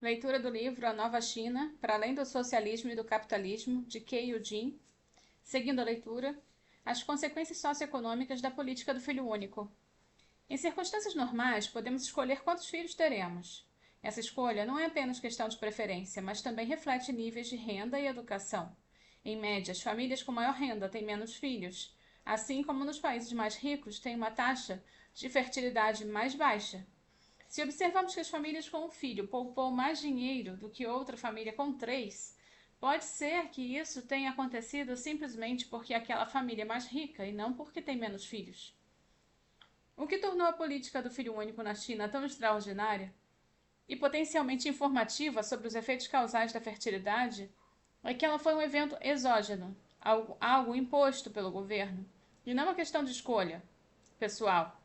Leitura do livro A Nova China, para além do socialismo e do capitalismo, de Kei Yu-jin. Seguindo a leitura, as consequências socioeconômicas da política do filho único. Em circunstâncias normais, podemos escolher quantos filhos teremos. Essa escolha não é apenas questão de preferência, mas também reflete níveis de renda e educação. Em média, as famílias com maior renda têm menos filhos, assim como nos países mais ricos têm uma taxa de fertilidade mais baixa. Se observamos que as famílias com um filho poupou mais dinheiro do que outra família com três, pode ser que isso tenha acontecido simplesmente porque aquela família é mais rica e não porque tem menos filhos. O que tornou a política do filho único na China tão extraordinária e potencialmente informativa sobre os efeitos causais da fertilidade é que ela foi um evento exógeno, algo imposto pelo governo, e não uma questão de escolha pessoal.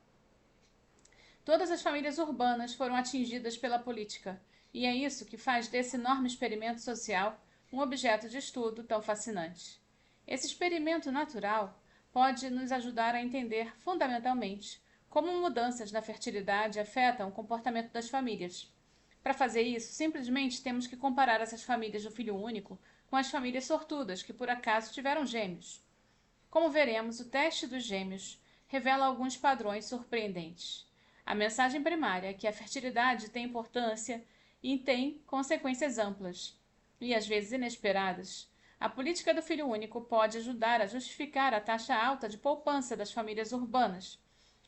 Todas as famílias urbanas foram atingidas pela política, e é isso que faz desse enorme experimento social um objeto de estudo tão fascinante. Esse experimento natural pode nos ajudar a entender fundamentalmente como mudanças na fertilidade afetam o comportamento das famílias. Para fazer isso, simplesmente temos que comparar essas famílias do filho único com as famílias sortudas que por acaso tiveram gêmeos. Como veremos, o teste dos gêmeos revela alguns padrões surpreendentes. A mensagem primária é que a fertilidade tem importância e tem consequências amplas e às vezes inesperadas. A política do filho único pode ajudar a justificar a taxa alta de poupança das famílias urbanas,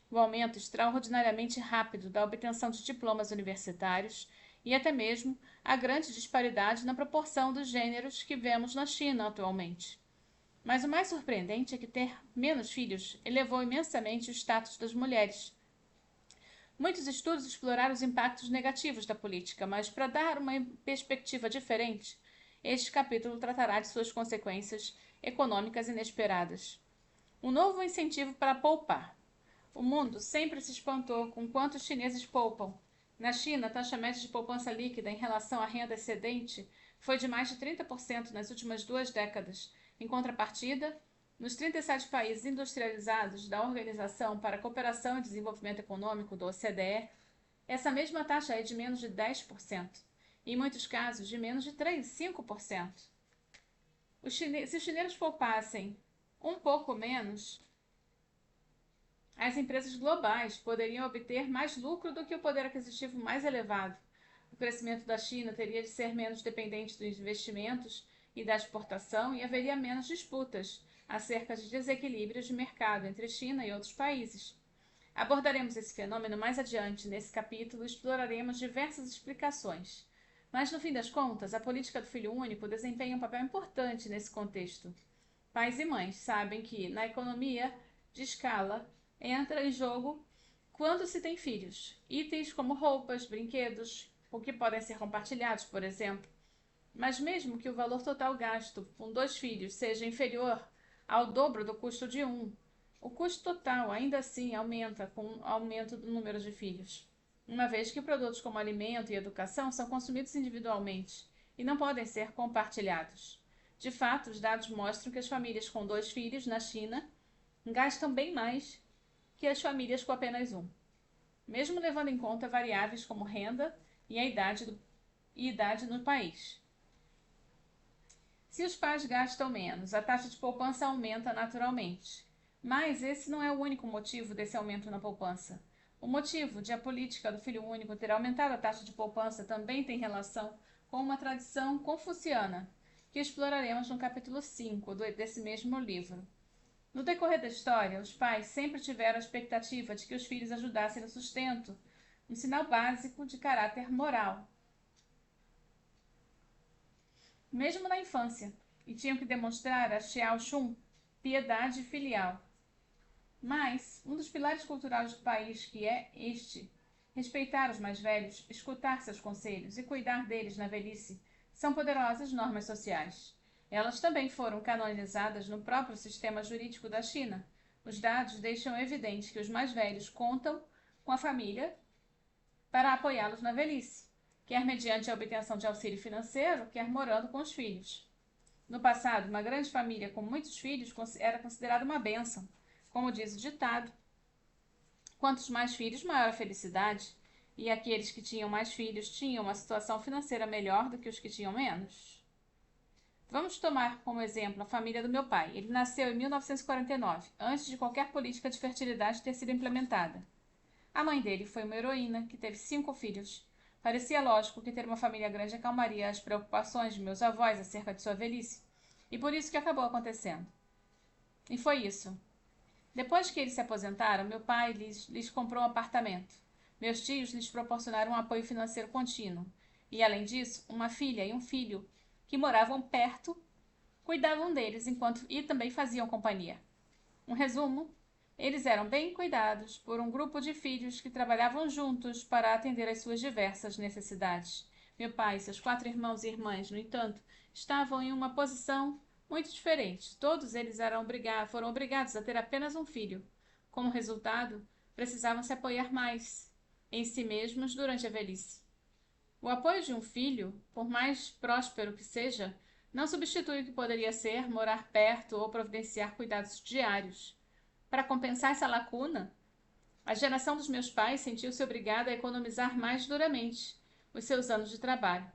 o aumento extraordinariamente rápido da obtenção de diplomas universitários e até mesmo a grande disparidade na proporção dos gêneros que vemos na China atualmente. Mas o mais surpreendente é que ter menos filhos elevou imensamente o status das mulheres. Muitos estudos exploraram os impactos negativos da política, mas para dar uma perspectiva diferente, este capítulo tratará de suas consequências econômicas inesperadas. Um novo incentivo para poupar. O mundo sempre se espantou com quanto os chineses poupam. Na China, a taxa média de poupança líquida em relação à renda excedente foi de mais de 30% nas últimas 2 décadas. Em contrapartida, nos 37 países industrializados da Organização para a Cooperação e Desenvolvimento Econômico, do OCDE, essa mesma taxa é de menos de 10%, e em muitos casos de menos de 5%. Se os chineses poupassem um pouco menos, as empresas globais poderiam obter mais lucro do que o poder aquisitivo mais elevado. O crescimento da China teria de ser menos dependente dos investimentos e da exportação e haveria menos disputas acerca de desequilíbrios de mercado entre China e outros países. Abordaremos esse fenômeno mais adiante nesse capítulo e exploraremos diversas explicações. Mas, no fim das contas, a política do filho único desempenha um papel importante nesse contexto. Pais e mães sabem que, na economia de escala, entra em jogo quando se tem filhos. Itens como roupas, brinquedos, o que podem ser compartilhados, por exemplo. Mas mesmo que o valor total gasto com 2 filhos seja inferior ao dobro do custo de um, o custo total ainda assim aumenta com o aumento do número de filhos, uma vez que produtos como alimento e educação são consumidos individualmente e não podem ser compartilhados. De fato, os dados mostram que as famílias com 2 filhos na China gastam bem mais que as famílias com apenas um, mesmo levando em conta variáveis como renda e a idade no país. Se os pais gastam menos, a taxa de poupança aumenta naturalmente. Mas esse não é o único motivo desse aumento na poupança. O motivo de a política do filho único ter aumentado a taxa de poupança também tem relação com uma tradição confuciana, que exploraremos no capítulo 5 desse mesmo livro. No decorrer da história, os pais sempre tiveram a expectativa de que os filhos ajudassem no sustento, um sinal básico de caráter moral, mesmo na infância, e tinham que demonstrar a Xiao Xun, piedade filial. Mas um dos pilares culturais do país, que é este, respeitar os mais velhos, escutar seus conselhos e cuidar deles na velhice, são poderosas normas sociais. Elas também foram canonizadas no próprio sistema jurídico da China. Os dados deixam evidente que os mais velhos contam com a família para apoiá-los na velhice, quer mediante a obtenção de auxílio financeiro, quer morando com os filhos. No passado, uma grande família com muitos filhos era considerada uma bênção. Como diz o ditado, quantos mais filhos, maior a felicidade. e aqueles que tinham mais filhos tinham uma situação financeira melhor do que os que tinham menos? Vamos tomar como exemplo a família do meu pai. Ele nasceu em 1949, antes de qualquer política de fertilidade ter sido implementada. A mãe dele foi uma heroína que teve 5 filhos. Parecia lógico que ter uma família grande acalmaria as preocupações de meus avós acerca de sua velhice, e por isso que acabou acontecendo. E foi isso. Depois que eles se aposentaram, meu pai lhes comprou um apartamento. Meus tios lhes proporcionaram um apoio financeiro contínuo. E, além disso, uma filha e um filho que moravam perto cuidavam deles e também faziam companhia. Um resumo: eles eram bem cuidados por um grupo de filhos que trabalhavam juntos para atender às suas diversas necessidades. Meu pai e seus 4 irmãos e irmãs, no entanto, estavam em uma posição muito diferente. Todos eles foram obrigados a ter apenas um filho. Como resultado, precisavam se apoiar mais em si mesmos durante a velhice. O apoio de um filho, por mais próspero que seja, não substitui o que poderia ser morar perto ou providenciar cuidados diários. Para compensar essa lacuna, a geração dos meus pais sentiu-se obrigada a economizar mais duramente os seus anos de trabalho.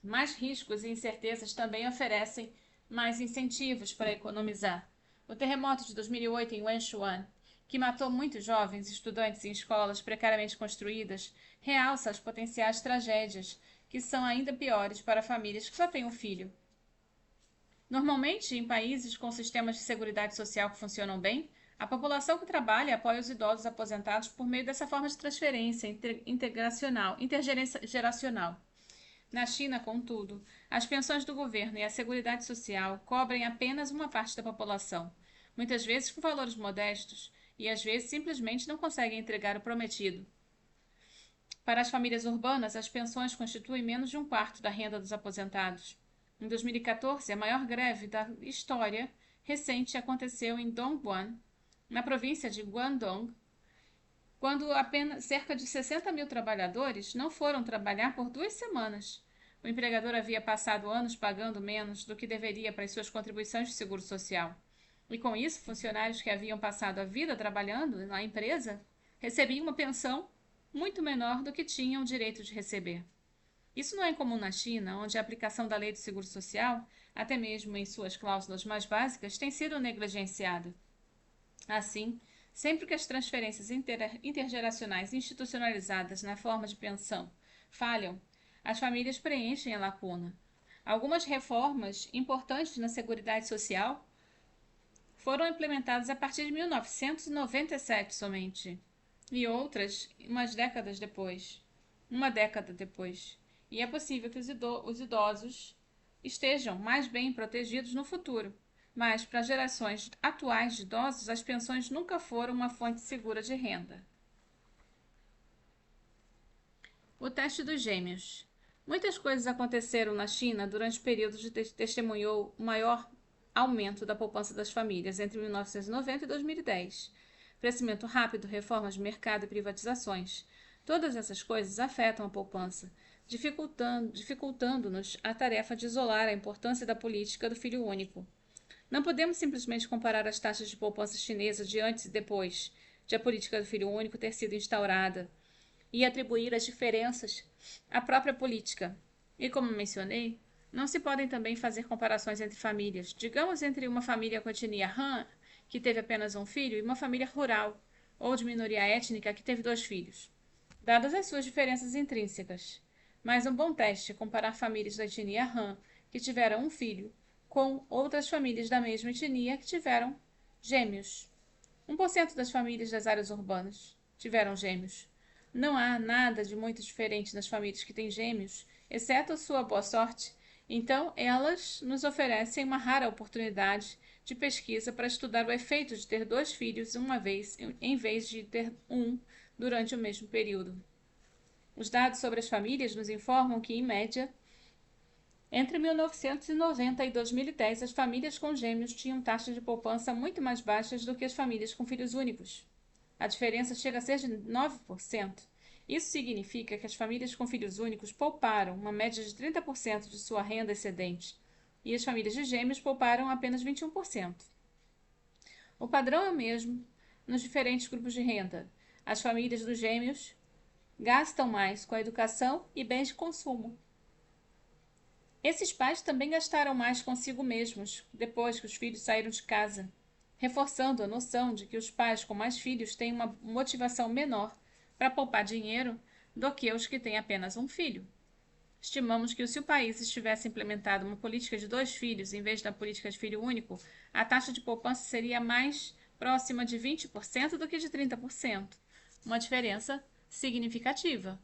Mais riscos e incertezas também oferecem mais incentivos para economizar. O terremoto de 2008 em Wenchuan, que matou muitos jovens estudantes em escolas precariamente construídas, realça as potenciais tragédias, que são ainda piores para famílias que só têm um filho. Normalmente, em países com sistemas de seguridade social que funcionam bem, a população que trabalha apoia os idosos aposentados por meio dessa forma de transferência intergeracional. Na China, contudo, as pensões do governo e a seguridade social cobrem apenas uma parte da população, muitas vezes com valores modestos, e às vezes simplesmente não conseguem entregar o prometido. Para as famílias urbanas, as pensões constituem menos de um quarto da renda dos aposentados. Em 2014, a maior greve da história recente aconteceu em Dongguan, na província de Guangdong, quando apenas cerca de 60 mil trabalhadores não foram trabalhar por 2 semanas. O empregador havia passado anos pagando menos do que deveria para as suas contribuições de seguro social. E com isso, funcionários que haviam passado a vida trabalhando na empresa recebiam uma pensão muito menor do que tinham o direito de receber. Isso não é incomum na China, onde a aplicação da lei do seguro social, até mesmo em suas cláusulas mais básicas, tem sido negligenciada. Assim, sempre que as transferências intergeracionais institucionalizadas na forma de pensão falham, as famílias preenchem a lacuna. Algumas reformas importantes na Seguridade Social foram implementadas a partir de 1997 somente, e outras uma década depois. E é possível que os idosos estejam mais bem protegidos no futuro. Mas, para gerações atuais de idosos, as pensões nunca foram uma fonte segura de renda. O teste dos gêmeos. Muitas coisas aconteceram na China durante o período que testemunhou o maior aumento da poupança das famílias entre 1990 e 2010. Crescimento rápido, reformas de mercado e privatizações. Todas essas coisas afetam a poupança, dificultando-nos a tarefa de isolar a importância da política do filho único. Não podemos simplesmente comparar as taxas de poupança chinesas de antes e depois de a política do filho único ter sido instaurada e atribuir as diferenças à própria política. E como mencionei, não se podem também fazer comparações entre famílias. Digamos entre uma família com etnia Han, que teve apenas um filho, e uma família rural ou de minoria étnica que teve 2 filhos, dadas as suas diferenças intrínsecas. Mas um bom teste é comparar famílias da etnia Han que tiveram um filho com outras famílias da mesma etnia que tiveram gêmeos. 1% das famílias das áreas urbanas tiveram gêmeos. Não há nada de muito diferente nas famílias que têm gêmeos, exceto a sua boa sorte. Então, elas nos oferecem uma rara oportunidade de pesquisa para estudar o efeito de ter 2 filhos uma vez, em vez de ter um durante o mesmo período. Os dados sobre as famílias nos informam que, em média, entre 1990 e 2010, as famílias com gêmeos tinham taxas de poupança muito mais baixas do que as famílias com filhos únicos. A diferença chega a ser de 9%. Isso significa que as famílias com filhos únicos pouparam uma média de 30% de sua renda excedente, e as famílias de gêmeos pouparam apenas 21%. O padrão é o mesmo nos diferentes grupos de renda. As famílias dos gêmeos gastam mais com a educação e bens de consumo. Esses pais também gastaram mais consigo mesmos depois que os filhos saíram de casa, reforçando a noção de que os pais com mais filhos têm uma motivação menor para poupar dinheiro do que os que têm apenas um filho. Estimamos que se o país tivesse implementado uma política de 2 filhos em vez da política de filho único, a taxa de poupança seria mais próxima de 20% do que de 30%, uma diferença significativa.